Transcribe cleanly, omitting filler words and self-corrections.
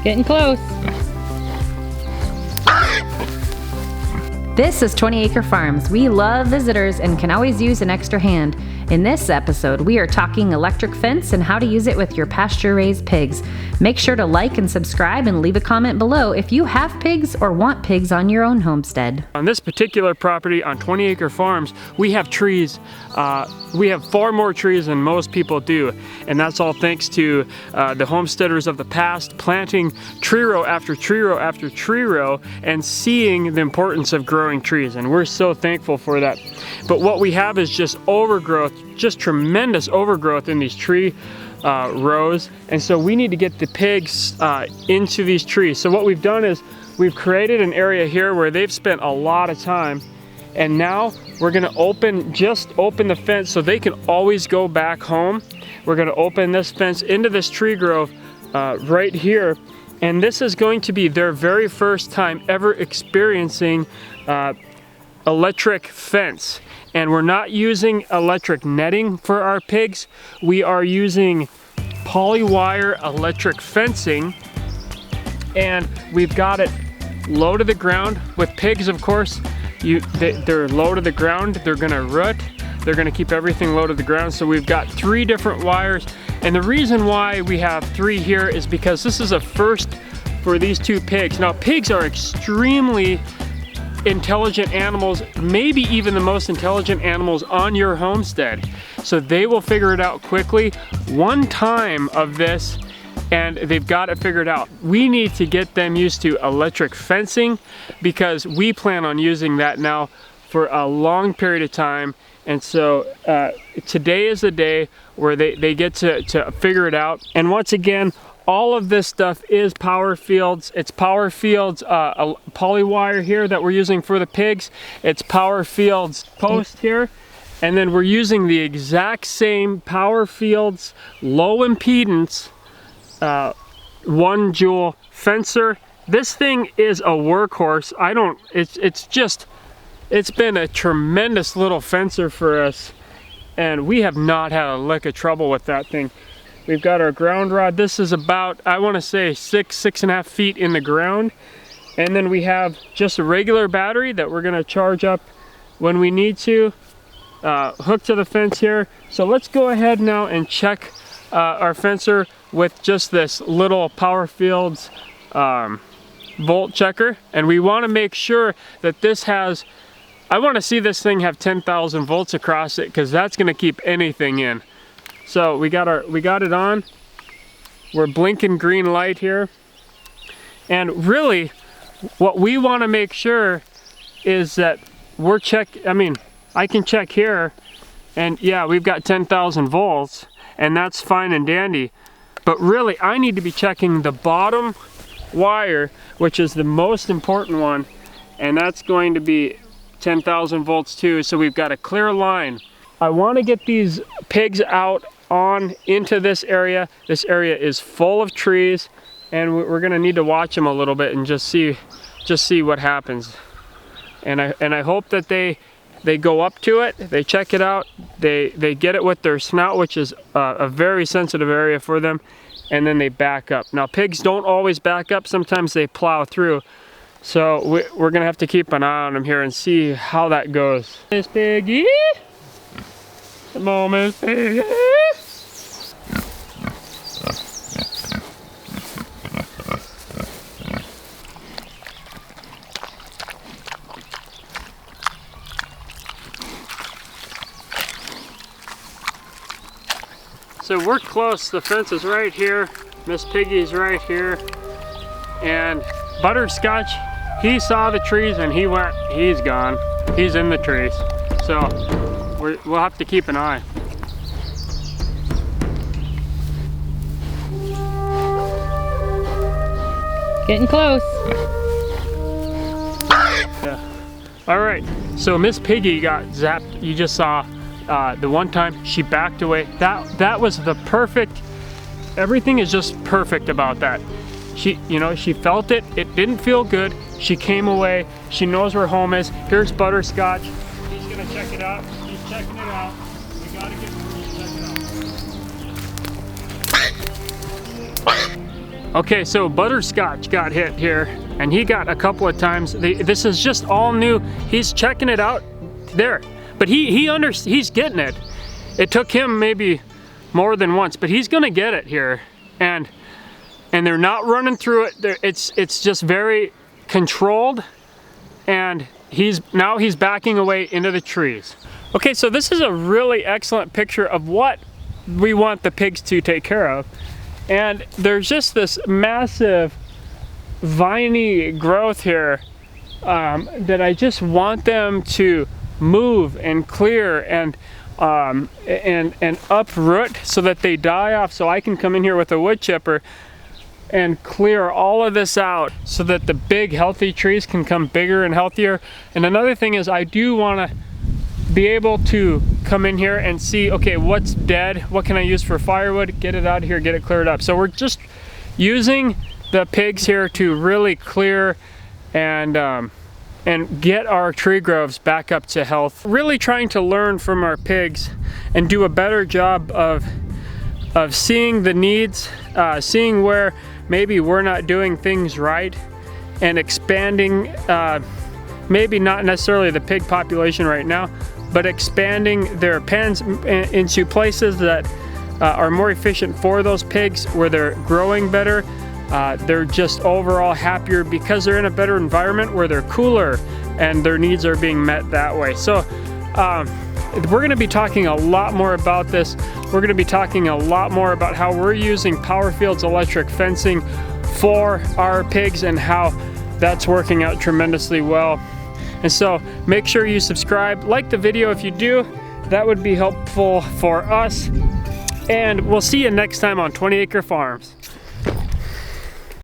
Getting close. This is 20 Acre Farms. We love visitors and can always use an extra hand. In this episode, we are talking electric fence and how to use it with your pasture-raised pigs. Make sure to like and subscribe and leave a comment below if you have pigs or want pigs on your own homestead. On this particular property on 20 Acre Farms, we have trees. We have far more trees than most people do, and that's all thanks to the homesteaders of the past planting tree row after tree row after tree row and seeing the importance of growing trees, and we're so thankful for that. But what we have is just overgrowth, just tremendous overgrowth in these tree rows, and so we need to get the pigs into these trees. So what we've done is we've created an area here where they've spent a lot of time, and now we're gonna open the fence so they can always go back home. We're gonna open this fence into this tree grove right here, and this is going to be their very first time ever experiencing electric fence. And we're not using electric netting for our pigs. We are using polywire electric fencing, and we've got it low to the ground. With pigs, of course, they're low to the ground. They're gonna root. They're gonna keep everything low to the ground. So we've got 3 different wires. And the reason why we have 3 here is because this is a first for these 2 pigs. Now, pigs are extremely intelligent animals, maybe even the most intelligent animals on your homestead. So they will figure it out quickly. One time of this, and they've got it figured out. We need to get them used to electric fencing because we plan on using that now for a long period of time. And so today is the day where they get to figure it out. And once again, all of this stuff is PowerFields. It's PowerFields polywire here that we're using for the pigs. It's PowerFields post here. And then we're using the exact same PowerFields low impedance 1 joule fencer. This thing is a workhorse. It's been a tremendous little fencer for us, and we have not had a lick of trouble with that thing. We've got our ground rod. This is about, I want to say 6.5 feet in the ground. And then we have just a regular battery that we're going to charge up when we need to, hook to the fence here. So let's go ahead now and check our fencer with just this little PowerFields volt checker. And we want to make sure that this has, I want to see this thing have 10,000 volts across it, because that's going to keep anything in. So we got it on. We're blinking green light here. And really, what we want to make sure is that I can check here, and yeah, we've got 10,000 volts, and that's fine and dandy. But really, I need to be checking the bottom wire, which is the most important one, and that's going to be 10,000 volts too. So we've got a clear line. I want to get these pigs out on into this area. This area is full of trees, and we're gonna need to watch them a little bit and just see what happens. And I hope that they go up to it, they check it out, they get it with their snout, which is a very sensitive area for them, and then they back up. Now, pigs don't always back up. Sometimes they plow through. So we're gonna have to keep an eye on them here and see how that goes. Miss Piggy. Come on, Miss Piggy. So we're close. The fence is right here. Miss Piggy's right here. And Butterscotch, he saw the trees and he's gone. He's in the trees. So we'll have to keep an eye. Getting close. Yeah. All right, so Miss Piggy got zapped. You just saw the one time she backed away. That was the perfect, everything is just perfect about that. She felt it. It didn't feel good. She came away. She knows where home is. Here's Butterscotch. He's gonna check it out. He's checking it out. We gotta get him to check it out. Okay, so Butterscotch got hit here, and he got a couple of times. This is just all new. He's checking it out there, but he's getting it. It took him maybe more than once, but he's gonna get it here, and they're not running through it. It's just very controlled, and he's backing away into the trees. Okay, so this is a really excellent picture of what we want the pigs to take care of. And there's just this massive viney growth here that I just want them to move and clear and uproot so that they die off, so I can come in here with a wood chipper and clear all of this out so that the big healthy trees can come bigger and healthier. And another thing is, I do want to be able to come in here and see, okay, what's dead, what can I use for firewood, get it out of here, get it cleared up. So we're just using the pigs here to really clear and get our tree groves back up to health. Really trying to learn from our pigs and do a better job of seeing the needs, seeing where maybe we're not doing things right, and expanding, maybe not necessarily the pig population right now, but expanding their pens into places that are more efficient for those pigs, where they're growing better. They're just overall happier because they're in a better environment where they're cooler and their needs are being met that way. So we're going to be talking a lot more about this. We're going to be talking a lot more about how we're using PowerFields electric fencing for our pigs and how that's working out tremendously well. And so make sure you subscribe, like the video if you do. That would be helpful for us. And we'll see you next time on 20 Acre Farms.